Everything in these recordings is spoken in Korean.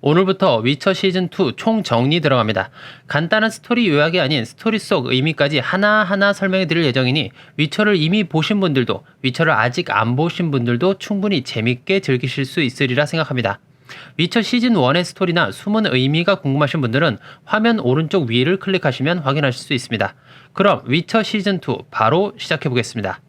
오늘부터 위쳐 시즌2 총 정리 들어갑니다. 간단한 스토리 요약이 아닌 스토리 속 의미까지 하나하나 설명해 드릴 예정이니 위쳐를 이미 보신 분들도 위쳐를 아직 안 보신 분들도 충분히 재밌게 즐기실 수 있으리라 생각합니다. 위쳐 시즌1의 스토리나 숨은 의미가 궁금하신 분들은 화면 오른쪽 위를 클릭하시면 확인하실 수 있습니다. 그럼 위쳐 시즌2 바로 시작해 보겠습니다.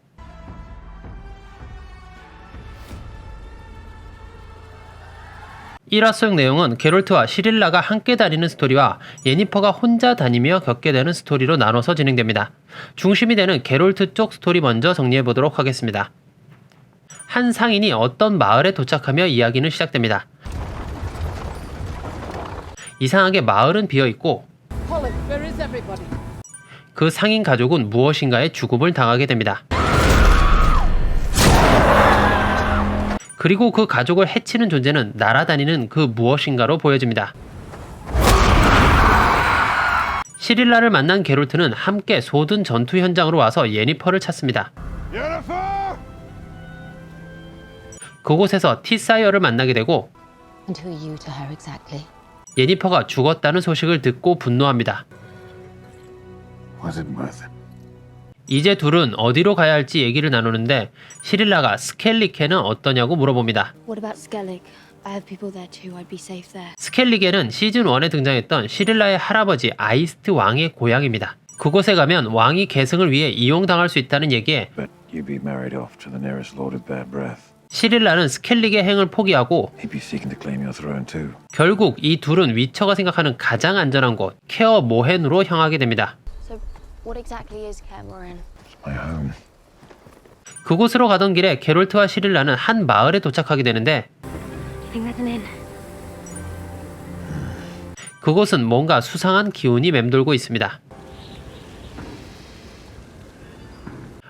일화 속 내용은 게롤트와 시릴라가 함께 다니는 스토리와 예니퍼가 혼자 다니며 겪게 되는 스토리로 나눠서 진행됩니다. 중심이 되는 게롤트 쪽 스토리 먼저 정리해 보도록 하겠습니다. 한 상인이 어떤 마을에 도착하며 이야기는 시작됩니다. 이상하게 마을은 비어있고 그 상인 가족은 무엇인가에 죽음을 당하게 됩니다. 그리고 그 가족을 해치는 존재는 날아다니는 그 무엇인가로 보여집니다. 시릴라를 만난 게롤트는 함께 소든 전투 현장으로 와서 예니퍼를 찾습니다. 그곳에서 티사이어를 만나게 되고 예니퍼가 죽었다는 소식을 듣고 분노합니다. 이제 둘은 어디로 가야 할지 얘기를 나누는데 시릴라가 스켈리게는 어떠냐고 물어봅니다. 스켈리게는 시즌1에 등장했던 시릴라의 할아버지 아이스트 왕의 고향입니다. 그곳에 가면 왕이 계승을 위해 이용당할 수 있다는 얘기에 시릴라는 스켈리게 행을 포기하고 결국 이 둘은 위쳐가 생각하는 가장 안전한 곳 케어 모헨으로 향하게 됩니다. What exactly is Kaer Morhen? My home. 그곳으로 가던 길에 게롤트와 시릴라는 한 마을에 도착하게 되는데 I think there's an inn. 그곳은 뭔가 수상한 기운이 맴돌고 있습니다.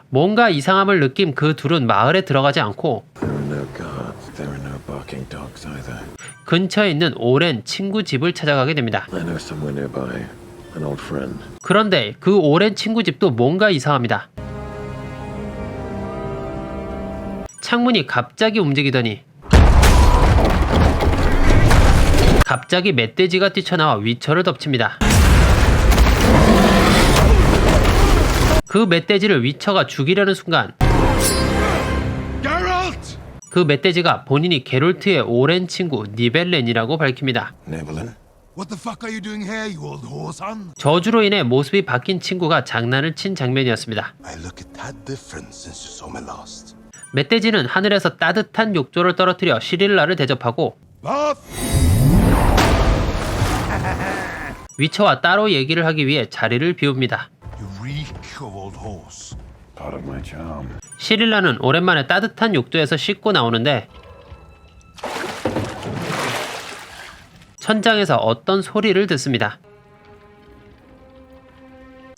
뭔가 이상함을 느낀 그 둘은 마을에 들어가지 않고 There are no guards. There are no barking dogs either. 근처에 있는 오랜 친구 집을 찾아가게 됩니다. I know somewhere nearby. An old friend. 그런데 그 오랜 친구 집도 뭔가 이상합니다. 창문이 갑자기 움직이더니 갑자기 멧돼지가 뛰쳐나와 위쳐를 덮칩니다. 그 멧돼지를 위쳐가 죽이려는 순간 그 멧돼지가 본인이 게롤트의 오랜 친구 니벨렌이라고 밝힙니다. Nevelin? What the fuck are you doing here, you old whoreson? 저주로 인해 모습이 바뀐 친구가 장난을 친 장면이었습니다. I look a tad different since you saw me last. 멧돼지는 하늘에서 따뜻한 욕조를 떨어뜨려 시릴라를 대접하고 Bath! 위쳐와 따로 얘기를 하기 위해 자리를 비웁니다. You reek of old horse. Part of my charm. 시릴라는 오랜만에 따뜻한 욕조에서 씻고 나오는데 천장에서 어떤 소리를 듣습니다.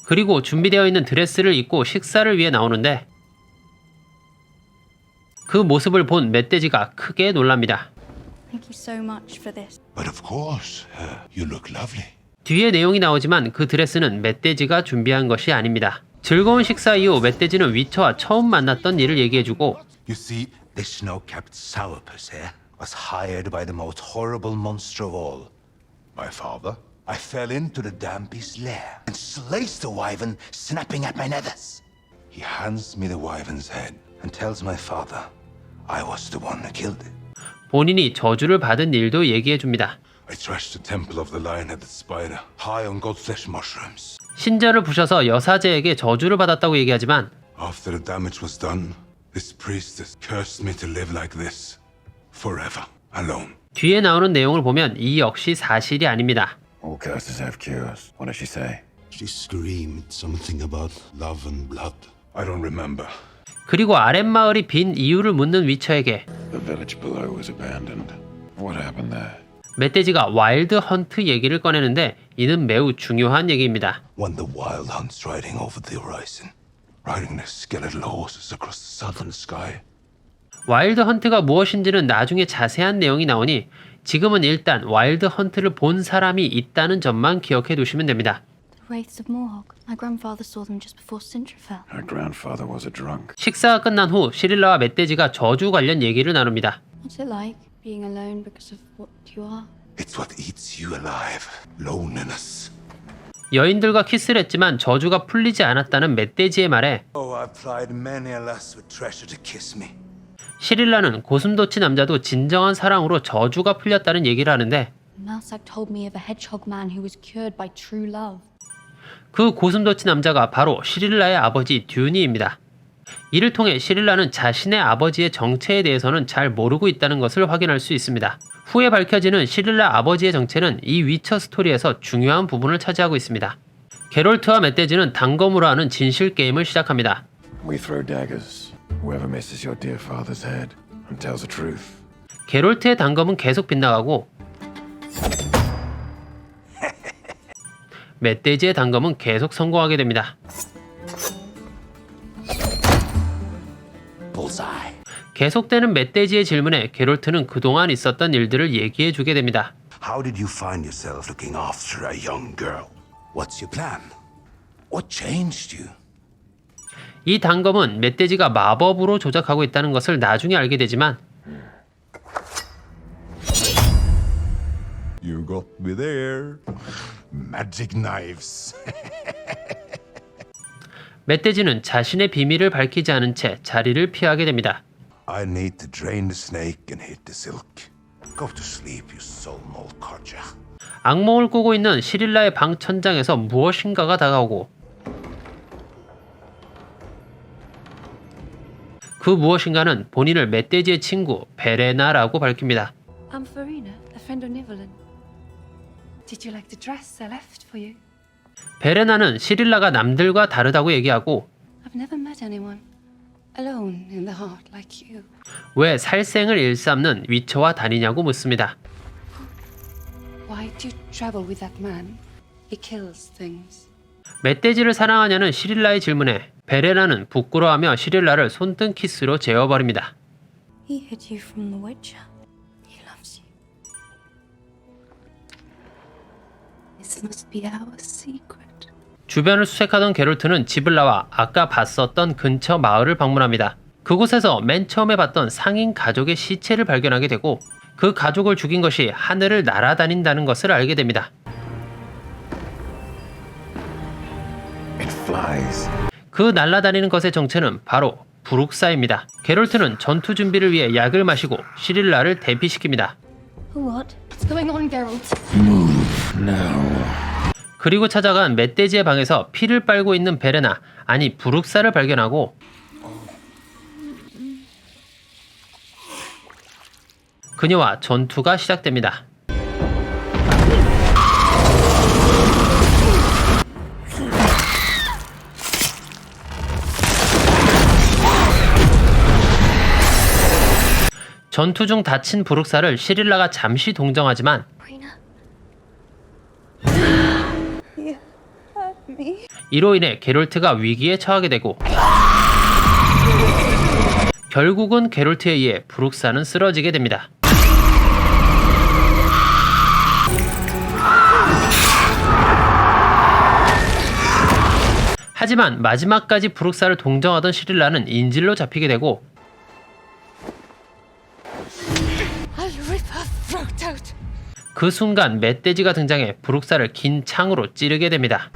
그리고 준비되어 있는 드레스를 입고 식사를 위해 나오는데 그 모습을 본 멧돼지가 크게 놀랍니다. Thank you so much for this. But of course, you look lovely. 뒤에 내용이 나오지만 그 드레스는 멧돼지가 준비한 것이 아닙니다. 즐거운 식사 이후 멧돼지는 위쳐와 처음 만났던 일을 얘기해주고 You see, this snow-capped sourpuss here was hired by the most horrible monster of all. My father? I fell into the damn beast's lair and sliced the wyvern, snapping at my nethers. He hands me the wyvern's head and tells my father I was the one who killed it. 본인이 저주를 받은 일도 얘기해줍니다. I trashed the temple of the lion-headed spider, high on goldflesh mushrooms. 신전을 부셔서 여사제에게 저주를 받았다고 얘기하지만 After the damage was done, this priestess cursed me to live like this, forever, alone. 뒤에 나오는 내용을 보면 이 역시 사실이 아닙니다. All curses have cures. What does she say? She screamed something about love and blood. I don't remember. 그리고 아랫마을이 빈 이유를 묻는 위쳐에게 The village below was abandoned. What happened there? 멧돼지가 와일드 헌트 얘기를 꺼내는데 이는 매우 중요한 얘기입니다. When the wild hunt's riding over the horizon, riding their skeletal horses across the southern sky. 와일드 헌트가 무엇인지는 나중에 자세한 내용이 나오니 지금은 일단 와일드 헌트를 본 사람이 있다는 점만 기억해 두시면 됩니다. The Wraiths of Morhog. My grandfather saw them just before Sintrafell. Her grandfather was a drunk. 식사가 끝난 후 시릴라와 멧돼지가 저주 관련 얘기를 나눕니다. What's it like being alone because of what you are? It's what eats you alive. Loneliness. 여인들과 키스를 했지만 저주가 풀리지 않았다는 멧돼지의 말에 Oh, I've tried many a lass with treasure to kiss me. 시릴라는 고슴도치 남자도 진정한 사랑으로 저주가 풀렸다는 얘기를 하는데 Malsak told me of a hedgehog man who was cured by true love. 그 고슴도치 남자가 바로 시릴라의 아버지 듀니입니다. 이를 통해 시릴라는 자신의 아버지의 정체에 대해서는 잘 모르고 있다는 것을 확인할 수 있습니다. 후에 밝혀지는 시릴라 아버지의 정체는 이 위쳐 스토리에서 중요한 부분을 차지하고 있습니다. 게롤트와 멧돼지는 단검으로 하는 진실 게임을 시작합니다. We throw daggers. Whoever misses your dear father's head and tells the truth. 게롤트의 단검은 계속 빗나가고 멧돼지의 단검은 계속 성공하게 됩니다. Bullseye. 계속되는 멧돼지의 질문에 게롤트는 그동안 있었던 일들을 얘기해주게 됩니다. How did you find yourself looking after a young girl? What's your plan? What changed you? 이 단검은 멧돼지가 마법으로 조작하고 있다는 것을 나중에 알게 되지만 You got me there. Magic knives. 멧돼지는 자신의 비밀을 밝히지 않은 채 자리를 피하게 됩니다. I need to drain the snake and hit the silk. Go to sleep, you soul-mold codger. 악몽을 꾸고 있는 시릴라의 방 천장에서 무엇인가가 다가오고 그 무엇인가는 본인을 멧돼지의 친구 베레나라고 밝힙니다. I'm Farina, a friend of Nivelin. Did you like the dress I left for you? 베레나는 시릴라가 남들과 다르다고 얘기하고 I've never met anyone alone in the heart like you. 왜 살생을 일삼는 위쳐와 다니냐고 묻습니다. Why do you travel with that man? He kills things. 멧돼지를 사랑하냐는 시릴라의 질문에 베레나는 부끄러워하며 시릴라를 손등 키스로 재워버립니다. He hid you from the Witcher. He loves you. This must be our secret. 주변을 수색하던 게롤트는 집을 나와 아까 봤었던 근처 마을을 방문합니다. 그곳에서 맨 처음에 봤던 상인 가족의 시체를 발견하게 되고 그 가족을 죽인 것이 하늘을 날아다닌다는 것을 알게 됩니다. It flies. 그 날아다니는 것의 정체는 바로 브룩사입니다. 게롤트는 전투 준비를 위해 약을 마시고 시릴라를 대피시킵니다. What? What's going on, Geralt? Now. 그리고 찾아간 멧돼지의 방에서 피를 빨고 있는 베레나, 아니 브룩사를 발견하고 그녀와 전투가 시작됩니다. 전투 중 다친 브룩사를 시릴라가 잠시 동정하지만 이로 인해 게롤트가 위기에 처하게 되고 결국은 게롤트에 의해 브룩사는 쓰러지게 됩니다. 하지만 마지막까지 브룩사를 동정하던 시릴라는 인질로 잡히게 되고 I'll rip her throat out. 그 순간 멧돼지가 등장해 브룩사를 긴 창으로 찌르게 됩니다.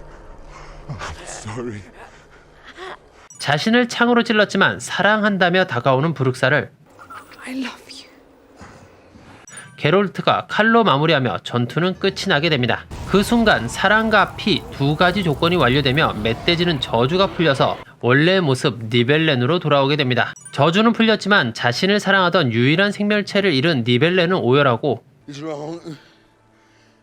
Sorry. 자신을 창으로 찔렀지만 사랑한다며 다가오는 브룩사를 I love you. 게롤트가 칼로 마무리하며 전투는 끝이 나게 됩니다. 그 순간 사랑과 피 두 가지 조건이 완료되며 멧돼지는 저주가 풀려서 원래의 모습 니벨렌으로 돌아오게 됩니다. 저주는 풀렸지만 자신을 사랑하던 유일한 생명체를 잃은 니벨렌은 오열하고 It's wrong.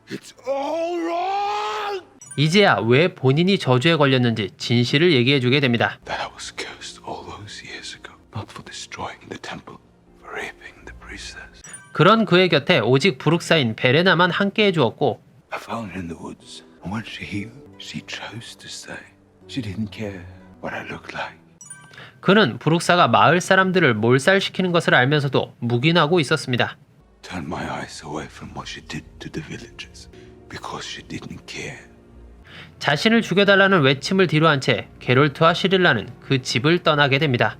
It's all wrong. 이제야 왜 본인이 저주에 걸렸는지 진실을 얘기해주게 됩니다. That I was cursed all those years ago, not for destroying the temple, for raping the priestess. 그런 그의 곁에 오직 브룩사인 베레나만 함께 해주었고 I found her in the woods, and when she healed, she chose to stay. She didn't care what I looked like. 그는 브룩사가 마을 사람들을 몰살시키는 것을 알면서도 묵인하고 있었습니다. Turned my eyes away from what she did to the villagers, because she didn't care. 자신을 죽여달라는 외침을 뒤로한 채 게롤트와 시릴라는 그 집을 떠나게 됩니다.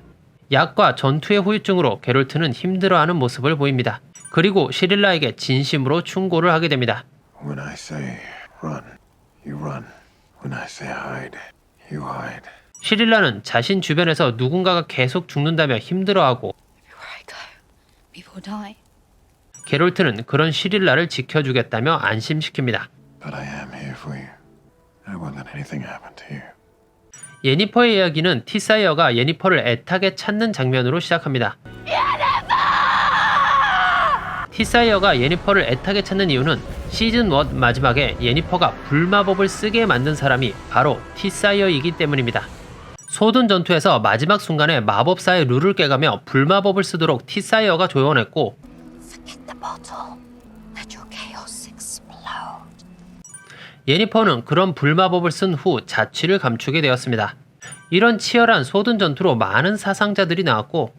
약과 전투의 후유증으로 게롤트는 힘들어하는 모습을 보입니다. 그리고 시릴라에게 진심으로 충고를 하게 됩니다. When I say run, you run. When I say hide, you hide. 시릴라는 자신 주변에서 누군가가 계속 죽는다며 힘들어하고 Everywhere I go, people die. 게롤트는 그런 시릴라를 지켜주겠다며 안심시킵니다. But I am here for you. I won't let anything happen to you. 예니퍼의 이야기는 티사이어가 예니퍼를 애타게 찾는 장면으로 시작합니다. 티사이어가 예니퍼를 애타게 찾는 이유는 시즌 1 마지막에 예니퍼가 불마법을 쓰게 만든 사람이 바로 티사이어이기 때문입니다. 소든 전투에서 마지막 순간에 마법사의 룰을 깨가며 불마법을 쓰도록 티사이어가 조언했고 Forget the bottle. Let your chaos explode. 예니퍼는 그런 불마법을 쓴 후 자취를 감추게 되었습니다. 이런 치열한 소든 전투로 많은 사상자들이 나왔고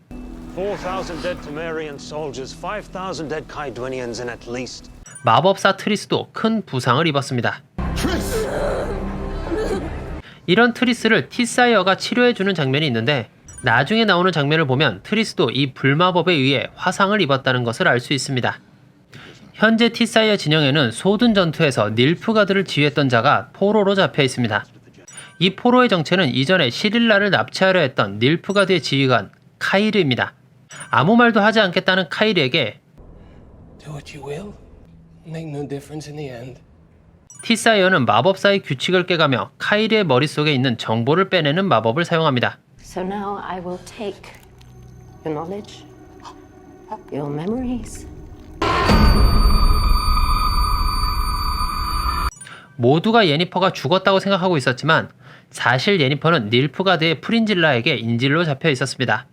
4,000 dead Temerian soldiers, 5,000 dead Kydwinians, and at least 마법사 트리스도 큰 부상을 입었습니다. 이런 트리스를 티사이어가 치료해주는 장면이 있는데 나중에 나오는 장면을 보면 트리스도 이 불마법에 의해 화상을 입었다는 것을 알 수 있습니다. 현재 티사이어 진영에는 소든 전투에서 닐프가드를 지휘했던 자가 포로로 잡혀 있습니다. 이 포로의 정체는 이전에 시릴라를 납치하려 했던 닐프가드의 지휘관 카이르입니다. 아무 말도 하지 않겠다는 카이르에게 Do what you will. Make no difference in the end. 티사이어는 마법사의 규칙을 깨가며 카이르의 머릿속에 있는 정보를 빼내는 마법을 사용합니다. So now I will take your knowledge, your memories. 모두가 예니퍼가 죽었다고 생각하고 있었지만 사실 예니퍼는 닐프가드의 프린질라에게 인질로 잡혀 있었습니다.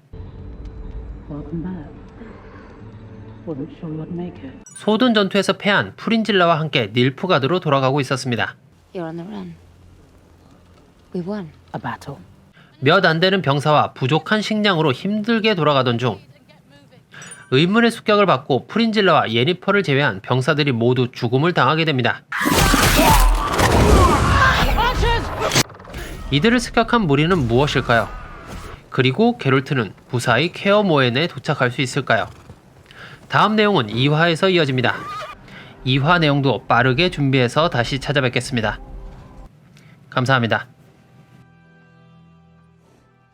소든 전투에서 패한 프린질라와 함께 닐프가드로 돌아가고 있었습니다. You're on the run. We won a battle. 몇 안 되는 병사와 부족한 식량으로 힘들게 돌아가던 중 의문의 습격을 받고 프린질라와 예니퍼를 제외한 병사들이 모두 죽음을 당하게 됩니다. 이들을 습격한 무리는 무엇일까요? 그리고 게롤트는 무사히 케어 모엔에 도착할 수 있을까요? 다음 내용은 2화에서 이어집니다. 2화 내용도 빠르게 준비해서 다시 찾아뵙겠습니다. 감사합니다.